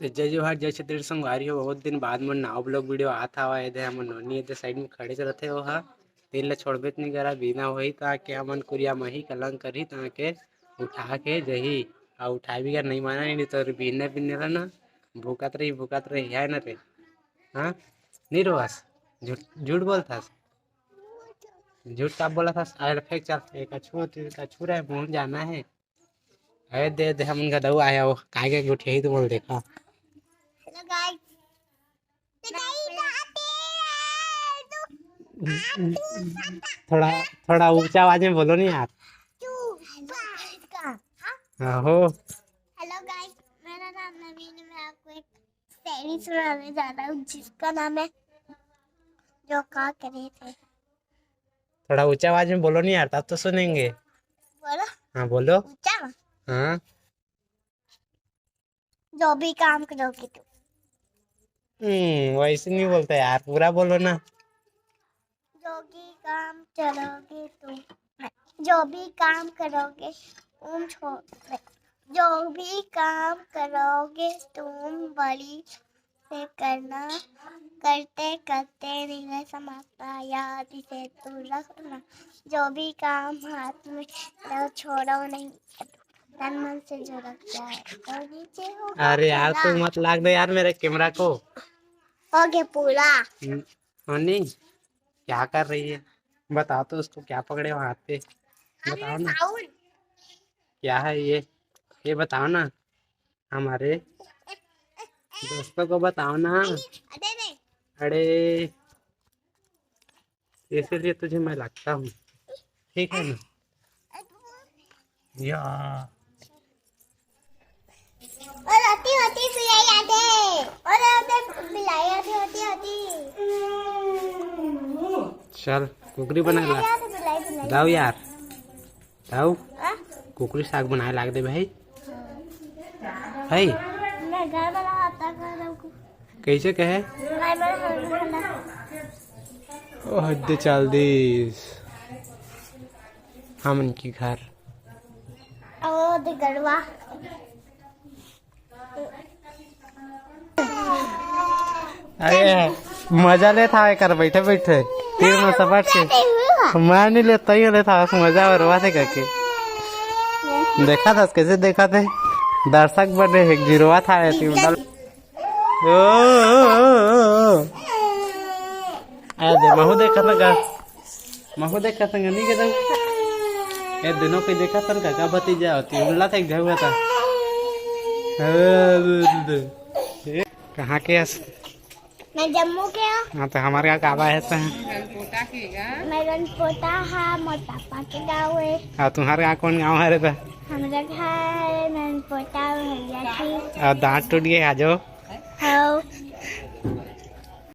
तो जय जोहार जय छत्तीसगढ़ संगवारी हो। बहुत दिन बाद मोर नाव ब्लॉग वीडियो आता हवा एदे हमन नोनी एदे साइड में खड़े रहते हो हा तेल ला छोड़बेत नहीं करा बिना होई ताके हमन कुरिया मही कलंक करी ताके उठा के जही आ उठाई भी कर नहीं माना नहीं तो बिना बिना ला ना भूकत रही है ना रे। हाँ नहीं रोहस झूठ झूठ बोलथास झूठ का बोला था आयल फेंक चल एक अछू रहे मुंह जाना है। अरे दे दे हमन का दऊ आया वो काय के गुठे ही तो बोल देखा। हेलो गाइस थोड़ा थोड़ा ऊंचा आवाज में बोलो नहीं यार। हो हेलो गाइस मेरा नाम नवीन है। मैं आपको एक शायरी सुनाने जा रहा हूँ जिसका नाम है जो का करे थे। थोड़ा ऊंचा आवाज में बोलो नहीं यार तब तो सुनेंगे। बोलो हाँ बोलो। ऊंचा हाँ जो भी काम करोगे तुम वैसे नहीं बोलते यार पूरा बोलो ना। जो भी काम चलोगे तुम जो भी काम करोगे तुम छोड़ जो भी काम करोगे तुम बड़ी से करना करते करते नहीं समाप्ता याद इसे तू रखना। जो भी काम हाथ में लो छोड़ो नहीं तन मन से जो रख जाए तो नीचे होगा अरे यार पूरा। तू मत लाग दे यार मेरे कैमरा को। हो गया पूरा। होनी क्या कर रही है बताओ तो उसको क्या पकड़े हो हाथ पे बताओ ना साउंड क्या है ये बताओ ना हमारे दोस्तों को बताओ ना। अरे रे अरे इसीलिए तुझे मैं लगता हूँ ठीक है ना या और होती होती बिलाई आते और आते बिलाई आती होती होती चल कुकरी बना ला बिलाई बिलाई दाऊ यार दाऊ हाँ? कुकरी साग बनाए लाग दे भाई भाई मैं घर वाला आता कर रहा हूँ कैसे कहे मैं बड़ा ओह दे चल दिस हमन की घर ओ दे गड़वा अरे मजा ले था कर बैठे बैठे तीर में सपाट से मैं नहीं लेता ही लेता मजा बरवा थे करके देखा था कैसे देखा थे दर्शक बने एक जीरोवा था ऐसी दे महू देखा था नहीं के ये दिनों पे देखा था का भतीजा होती उल्ला था एक जगह था कहाँ के मैं जम्मू के हूँ। हाँ तो हमारे यहाँ काबा है मैं गनपोटा है मोर पापा के गाँव है। और तुम्हारे यहाँ कौन गाँव है रे तो हमारा घर है गनपोटा भैया की और दांत टूट गए आ जाओ हाँ